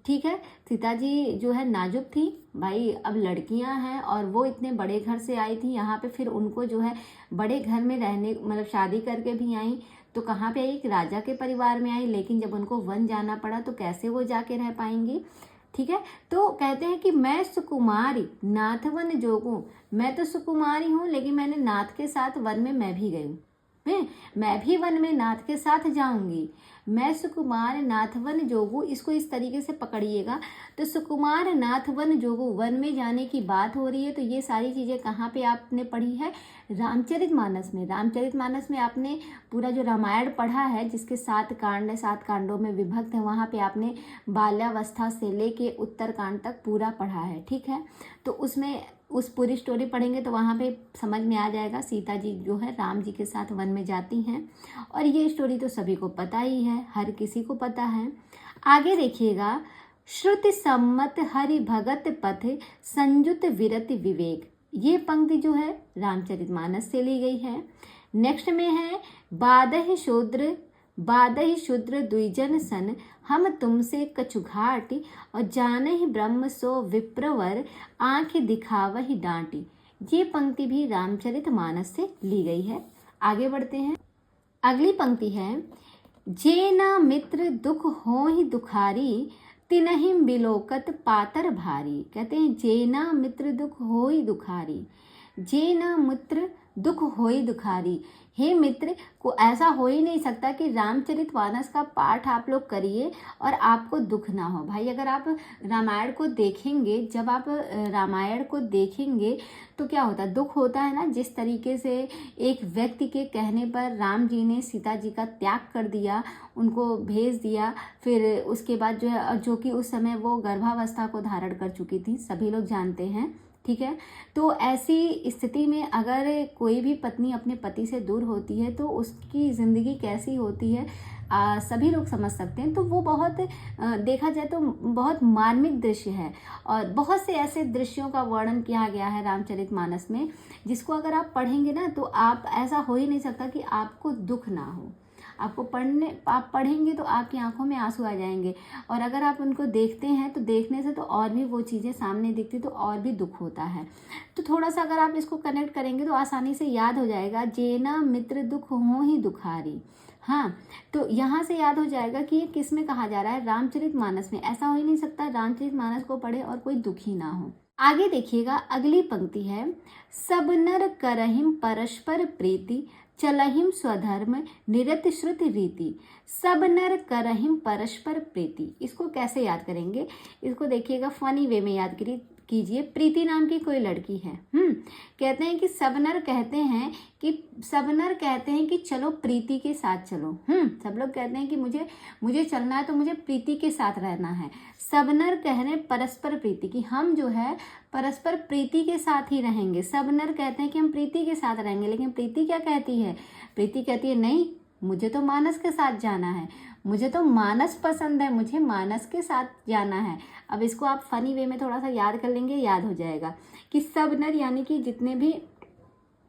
ठीक है, सीता जी जो है नाजुक थी भाई, अब लड़कियां हैं और वो इतने बड़े घर से आई थी यहाँ पे, फिर उनको जो है बड़े घर में रहने, मतलब शादी करके भी आई तो कहाँ पे आई, एक राजा के परिवार में आई, लेकिन जब उनको वन जाना पड़ा तो कैसे वो जाके रह पाएंगी। ठीक है, तो कहते हैं कि मैं सुकुमारी नाथ वन जोगू, मैं तो सुकुमारी हूँ लेकिन मैंने नाथ के साथ वन में मैं भी गई हूँ, मैं भी वन में नाथ के साथ जाऊंगी। मैं सुकुमार नाथ वन जोगू, इसको इस तरीके से पकड़िएगा। तो सुकुमार नाथ वन जोगू, वन में जाने की बात हो रही है। तो ये सारी चीज़ें कहाँ पे आपने पढ़ी है, रामचरितमानस में। रामचरितमानस में आपने पूरा जो रामायण पढ़ा है, जिसके 7 कांड है, 7 कांडों में विभक्त है, वहाँ पे आपने बाल्यावस्था से लेके उत्तरकांड तक पूरा पढ़ा है। ठीक है, तो उसमें उस पूरी स्टोरी पढ़ेंगे तो वहाँ पे समझ में आ जाएगा। सीता जी जो है राम जी के साथ वन में जाती हैं, और ये स्टोरी तो सभी को पता ही है, हर किसी को पता है। आगे देखिएगा, श्रुति सम्मत हरि भगत पथ संयुत विरति विवेक, ये पंक्ति जो है रामचरितमानस से ली गई है। नेक्स्ट में है बादहि शूद्र द्विजन सन, हम तुमसे कछु घाटी, और जानहि ब्रह्म सो विप्रवर, आंख दिखावहि डांटी, ये पंक्ति भी रामचरितमानस से ली गई है। आगे बढ़ते हैं, अगली पंक्ति है, जेना मित्र दुख होहि दुखारी, तिनहिम बिलोकत पातर भारी। कहते हैं जेना मित्र दुख होई दुखारी, जेना मित्र दुख होई दुखारी, हे मित्र को ऐसा हो ही नहीं सकता कि रामचरितमानस का पाठ आप लोग करिए और आपको दुख ना हो। भाई अगर आप रामायण को देखेंगे, जब आप रामायण को देखेंगे तो क्या होता है, दुख होता है ना। जिस तरीके से एक व्यक्ति के कहने पर राम जी ने सीता जी का त्याग कर दिया, उनको भेज दिया, फिर उसके बाद जो है, जो कि उस समय वो गर्भावस्था को धारण कर चुकी थी, सभी लोग जानते हैं। ठीक है, तो ऐसी स्थिति में अगर कोई भी पत्नी अपने पति से दूर होती है तो उसकी ज़िंदगी कैसी होती है सभी लोग समझ सकते हैं। तो वो बहुत देखा जाए तो बहुत मार्मिक दृश्य है, और बहुत से ऐसे दृश्यों का वर्णन किया गया है रामचरितमानस में, जिसको अगर आप पढ़ेंगे ना तो आप, ऐसा हो ही नहीं सकता कि आपको दुख ना हो। आप पढ़ेंगे तो आपकी आंखों में आंसू आ जाएंगे, और अगर आप उनको देखते हैं तो देखने से तो और भी वो चीज़ें सामने दिखती तो और भी दुख होता है। तो थोड़ा सा अगर आप इसको कनेक्ट करेंगे तो आसानी से याद हो जाएगा, जेना मित्र दुख हो ही दुखारी। हाँ, तो यहाँ से याद हो जाएगा कि ये किस में कहा जा रहा है, रामचरितमानस में। ऐसा हो ही नहीं सकता रामचरितमानस को पढ़े और कोई दुखी ना हो। आगे देखिएगा, अगली पंक्ति है, सब नर करहिम परस्पर प्रीति, चलहिम स्वधर्म निरत श्रुति रीति। सब नर करहिम परस्पर प्रीति, इसको कैसे याद करेंगे, इसको देखिएगा फनी वे में याद कीजिए। प्रीति नाम की कोई लड़की है, कहते हैं कि सब नर कहते हैं कि चलो प्रीति के साथ चलो। सब लोग कहते हैं कि मुझे चलना है तो मुझे प्रीति के साथ रहना है। सब नर कह रहे हैं परस्पर प्रीति, कि हम जो है परस्पर प्रीति के साथ ही रहेंगे। सब नर कहते हैं कि हम प्रीति के साथ रहेंगे, लेकिन प्रीति क्या कहती है, प्रीति कहती है नहीं, मुझे तो मानस के साथ जाना है, मुझे तो मानस पसंद है, मुझे मानस के साथ जाना है। अब इसको आप फनी वे में थोड़ा सा याद कर लेंगे, याद हो जाएगा कि सब नर यानी कि जितने भी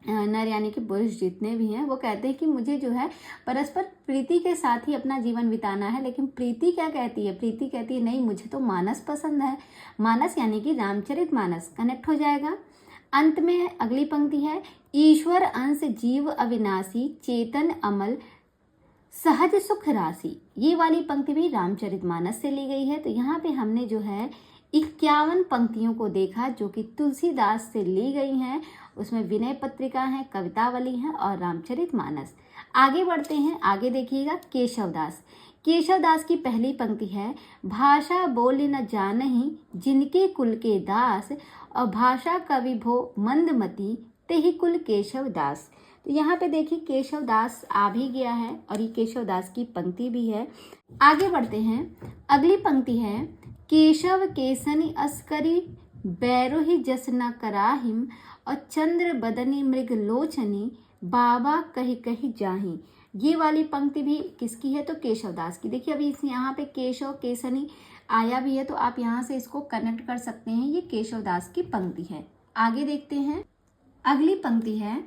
नर यानी कि पुरुष जितने भी हैं, वो कहते हैं कि मुझे जो है परस्पर प्रीति के साथ ही अपना जीवन बिताना है। लेकिन प्रीति क्या कहती है, प्रीति कहती है नहीं, मुझे तो मानस पसंद है। मानस यानी कि रामचरितमानस, कनेक्ट हो जाएगा। अंत में अगली पंक्ति है, ईश्वर अंश जीव अविनाशी, चेतन अमल सहज सुख राशि। ये वाली पंक्ति भी रामचरितमानस से ली गई है। तो यहाँ पे हमने जो है 51 पंक्तियों को देखा, जो कि तुलसीदास से ली गई हैं। उसमें विनय पत्रिका है, कवितावली है और रामचरितमानस। आगे बढ़ते हैं, आगे देखिएगा केशवदास। केशवदास की पहली पंक्ति है, भाषा बोल न जानहि जिनके कुल के दास, और भाषा कवि भो मंदमती तेहि कुल केशवदास। तो यहाँ पे देखिए केशवदास आ भी गया है और ये केशवदास की पंक्ति भी है। आगे बढ़ते हैं, अगली पंक्ति है, केशव केसनी अस्करी बैरोहि जस न कराहिम, और चंद्र बदनी मृग लोचनी बाबा कही कही जाहि। ये वाली पंक्ति भी किसकी है, तो केशवदास की। देखिए अभी यहाँ पे केशव केसनी आया भी है तो आप यहाँ से इसको कनेक्ट कर सकते हैं, ये केशवदास की पंक्ति है। आगे देखते हैं, अगली पंक्ति है,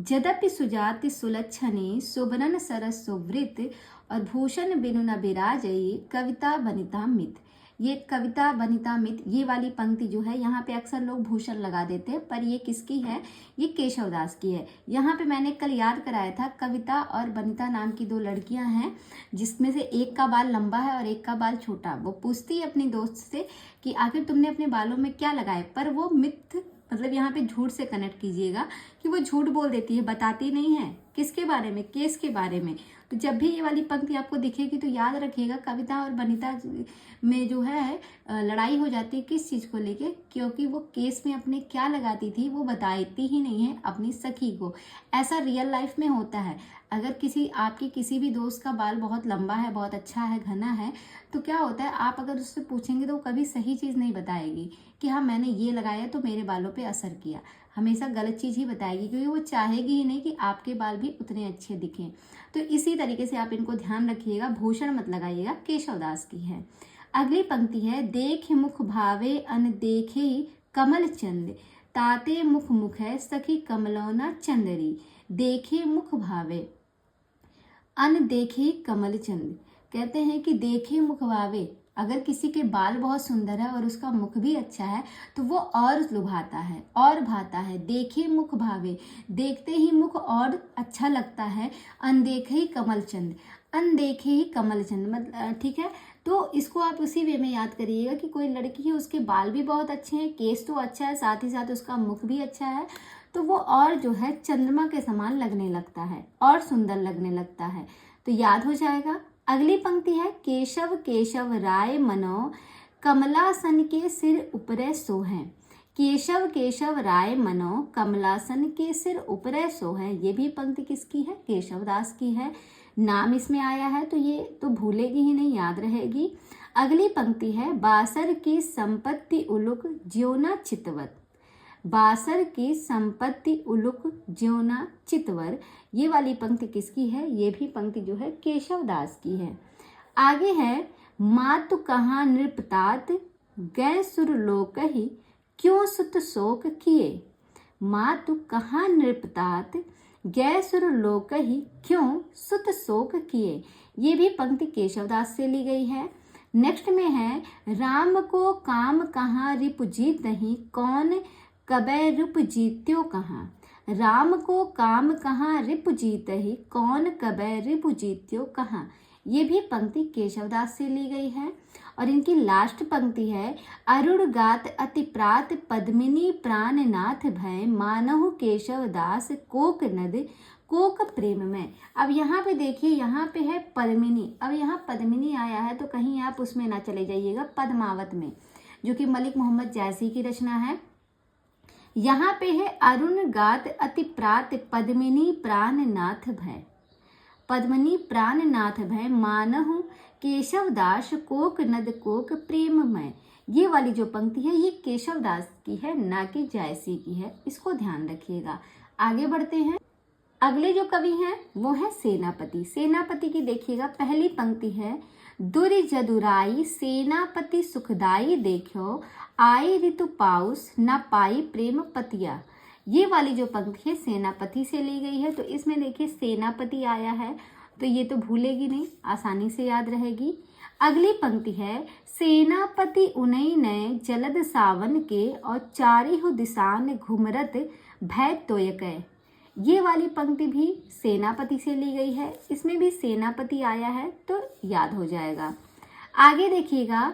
यद्यपि सुजाति सुलक्षणी सुबरन सरस सुवृत और भूषण बिनु न बिराजई कविता बनिता मित। ये कविता बनिता मित, ये वाली पंक्ति जो है यहाँ पे अक्सर लोग भूषण लगा देते हैं, पर ये किसकी है, ये केशवदास की है। यहाँ पे मैंने कल याद कराया था, कविता और बनिता नाम की दो लड़कियां हैं, जिसमें से एक का बाल लंबा है और एक का बाल छोटा। वो पूछती है अपनी दोस्त से कि आखिर तुमने अपने बालों में क्या लगाए, पर वो मिथ मतलब यहाँ पे झूठ से कनेक्ट कीजिएगा कि वो झूठ बोल देती है, बताती नहीं है किसके बारे में, केस के बारे में। तो जब भी ये वाली पंक्ति आपको दिखेगी तो याद रखिएगा, कविता और बनिता में जो है लड़ाई हो जाती है किस चीज़ को लेके, क्योंकि वो केस में अपने क्या लगाती थी वो बताती ही नहीं है अपनी सखी को। ऐसा रियल लाइफ में होता है। अगर आपके किसी भी दोस्त का बाल बहुत लंबा है, बहुत अच्छा है, घना है, तो क्या होता है, आप अगर उससे पूछेंगे तो वो कभी सही चीज़ नहीं बताएगी कि हाँ मैंने ये लगाया तो मेरे बालों पे असर किया। हमेशा गलत चीज़ ही बताएगी, क्योंकि वो चाहेगी ही नहीं कि आपके बाल भी उतने अच्छे दिखें। तो इसी तरीके से आप इनको ध्यान रखिएगा, भूषण मत लगाइएगा, केशवदास की है। अगली पंक्ति है, देख मुख भावे अन देखे कमल चंद ताते मुख मुख है सखी कमलौना चंदरी। देखे मुख भावे अन देखे कमल चंद, कहते हैं कि देखे मुख भावे, अगर किसी के बाल बहुत सुंदर है और उसका मुख भी अच्छा है तो वो और लुभाता है और भाता है। देखे मुख भावे, देखते ही मुख और अच्छा लगता है। अनदेखे ही कमल चंद, अनदेखे ही कमल चंद मतलब ठीक है। तो इसको आप उसी वे में याद करिएगा कि कोई लड़की है, उसके बाल भी बहुत अच्छे हैं, केस तो अच्छा है, साथ ही साथ उसका मुख भी अच्छा है, तो वो और जो है चंद्रमा के समान लगने लगता है और सुंदर लगने लगता है। तो याद हो जाएगा। अगली पंक्ति है, केशव केशव राय मनो कमलासन के सिर उपरे सोहें। केशव केशव राय मनो कमलासन के सिर उपरे सोहें, ये भी पंक्ति किसकी है, केशवदास की है। नाम इसमें आया है तो ये तो भूलेगी ही नहीं, याद रहेगी। अगली पंक्ति है, बासर की संपत्ति उलुक ज्योना चितवत। बासर की संपत्ति उलुक ज्योना चितवर, ये वाली पंक्ति किसकी है, ये भी पंक्ति जो है केशवदास की है। आगे है, मातु कहाँ नृपतात गए सुरलोक ही क्यों सुत शोक किए। मातु कहाँ नृपतात गए सुरलोक ही क्यों सुत शोक किए, ये भी पंक्ति केशवदास से ली गई है। नेक्स्ट में है, राम को काम कहाँ रिपु जीत नहीं कौन कबै रिपु जीत्यो कहाँ। राम को काम कहाँ रिपु जीत ही कौन कबै रिपु जीत्यो कहाँ, ये भी पंक्ति केशवदास से ली गई है। और इनकी लास्ट पंक्ति है, अरुण गात अति प्रात पद्मिनी प्राण नाथ भय मानहु केशवदास कोक नद कोक प्रेम में। अब यहाँ पे देखिए, यहाँ पे है पद्मिनी, अब यहाँ पद्मिनी आया है तो कहीं आप उसमें ना चले जाइएगा, पद्मावत में, जो कि मलिक मोहम्मद जैसी की रचना है। यहाँ पे है, अरुण गात अति प्रात पद्मिनी प्राण नाथ भय, पद्मिनी प्राण नाथ भय मानहु केशवदास कोक नद कोक प्रेममय। ये वाली जो पंक्ति है ये केशवदास की है, ना कि जयसी की है, इसको ध्यान रखिएगा। आगे बढ़ते हैं, अगले जो कवि हैं वो है सेनापति। सेनापति की देखिएगा, पहली पंक्ति है, दुरि जदुराई सेनापति सुखदाई देखो आई ऋतु पाउस न पाई प्रेम पतिया। ये वाली जो पंक्ति है सेनापति से ली गई है। तो इसमें देखिए सेनापति आया है तो ये तो भूलेगी नहीं, आसानी से याद रहेगी। अगली पंक्ति है, सेनापति उनई नय जलद सावन के और चारिहु दिसान घुमरत भय तोयकै। ये वाली पंक्ति भी सेनापति से ली गई है, इसमें भी सेनापति आया है तो याद हो जाएगा। आगे देखिएगा,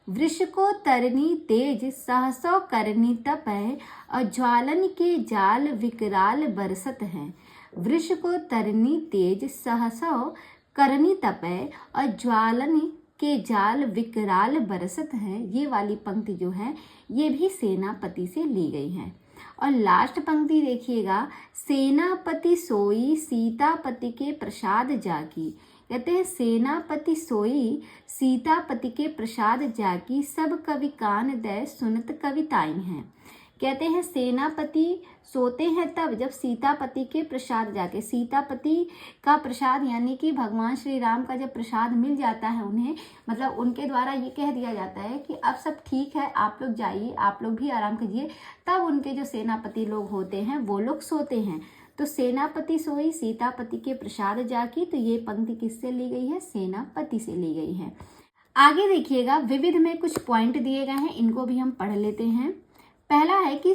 वृष को तरनी तेज सहसो करनी तप है और ज्वालन के जाल विकराल बरसत हैं। वृष को तरनी तेज सहसो करनी तप है और ज्वालन के जाल विकराल बरसत हैं, ये वाली पंक्ति जो है ये भी सेनापति से ली गई है। और लास्ट पंक्ति देखिएगा, सेनापति सोई सीतापति के प्रसाद जाकी। कहते हैं सेनापति सोई सीतापति के प्रसाद जाकी सब कवि कान दय सुनत कविताई हैं। कहते हैं सेनापति सोते हैं तब जब सीतापति के प्रसाद जाके, सीतापति का प्रसाद यानी कि भगवान श्री राम का जब प्रसाद मिल जाता है उन्हें, मतलब उनके द्वारा ये कह दिया जाता है कि अब सब ठीक है, आप लोग जाइए, आप लोग भी आराम कीजिए, तब उनके जो सेनापति लोग होते हैं वो लोग सोते हैं। तो सेनापति सोई सीतापति के प्रसाद जाकी, तो ये पंक्ति किससे ली गई है? सेनापति से ली गई है। आगे देखिएगा, विविध में कुछ पॉइंट दिए गए हैं, इनको भी हम पढ़ लेते हैं। पहला है कि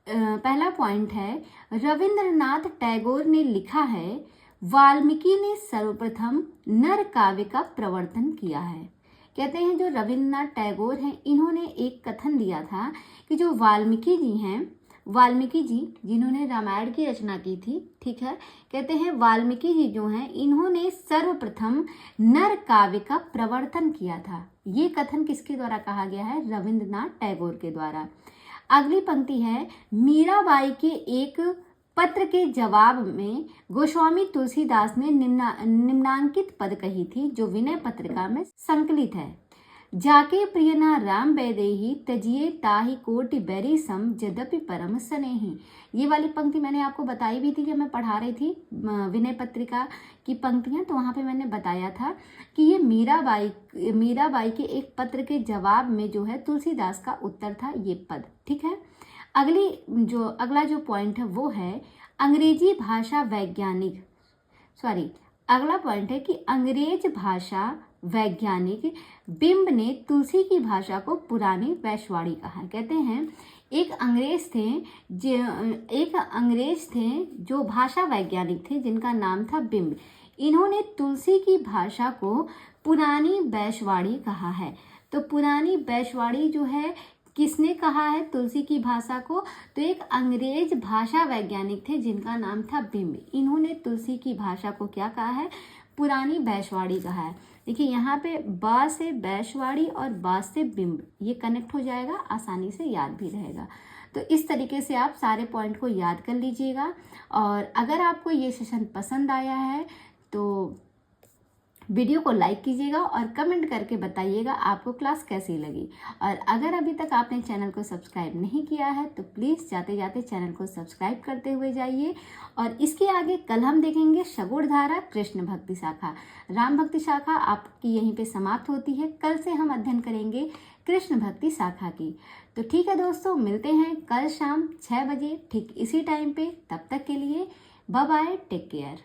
पहला पॉइंट है, रविंद्रनाथ टैगोर ने लिखा है वाल्मीकि ने सर्वप्रथम नर काव्य का प्रवर्तन किया है। कहते हैं जो रविंद्रनाथ टैगोर हैं इन्होंने एक कथन दिया था कि जो वाल्मीकि जी हैं, वाल्मीकि जी जिन्होंने रामायण की रचना की थी, ठीक है, कहते हैं वाल्मीकि जी जो हैं इन्होंने सर्वप्रथम नर काव्य का प्रवर्तन किया था। ये कथन किसके द्वारा कहा गया है? रविंद्रनाथ टैगोर के द्वारा। अगली पंक्ति है, मीराबाई के एक पत्र के जवाब में गोस्वामी तुलसीदास ने निम्नांकित पद कही थी जो विनय पत्रिका में संकलित है। जाके प्रियना राम वैदेही तजिए ताहि कोटि बैरी सम यद्यपि परम स्नेही। ये वाली पंक्ति मैंने आपको बताई भी थी जब मैं पढ़ा रही थी विनय पत्रिका की पंक्तियां, तो वहाँ पे मैंने बताया था कि ये मीराबाई के एक पत्र के जवाब में जो है तुलसीदास का उत्तर था ये पद, ठीक है। अगला जो पॉइंट है वो है अंग्रेजी भाषा वैज्ञानिक, अगला पॉइंट है कि अंग्रेज भाषा वैज्ञानिक बिंब ने तुलसी की भाषा को पुरानी वैश्वाड़ी कहा। कहते हैं एक अंग्रेज थे जो भाषा वैज्ञानिक थे जिनका नाम था बिंब। इन्होंने तुलसी की भाषा को पुरानी वैश्वाड़ी कहा है। तो पुरानी वैश्वाड़ी जो है किसने कहा है तुलसी की भाषा को? तो एक अंग्रेज भाषा वैज्ञानिक थे जिनका नाम था बिंब। इन्होंने तुलसी की भाषा को क्या कहा है? पुरानी वैश्वाड़ी कहा है। देखिए यहाँ पे बा से वैश्वाड़ी और बा से बिंब, ये कनेक्ट हो जाएगा, आसानी से याद भी रहेगा। तो इस तरीके से आप सारे पॉइंट को याद कर लीजिएगा। और अगर आपको ये सेशन पसंद आया है तो वीडियो को लाइक कीजिएगा और कमेंट करके बताइएगा आपको क्लास कैसी लगी। और अगर अभी तक आपने चैनल को सब्सक्राइब नहीं किया है तो प्लीज़ जाते जाते चैनल को सब्सक्राइब करते हुए जाइए। और इसके आगे कल हम देखेंगे शगुण धारा कृष्ण भक्ति शाखा। राम भक्ति शाखा आपकी यहीं पे समाप्त होती है। कल से हम अध्ययन करेंगे कृष्ण भक्ति शाखा की। तो ठीक है दोस्तों, मिलते हैं कल शाम 6 बजे ठीक इसी टाइम पे। तब तक के लिए बाय बाय, टेक केयर।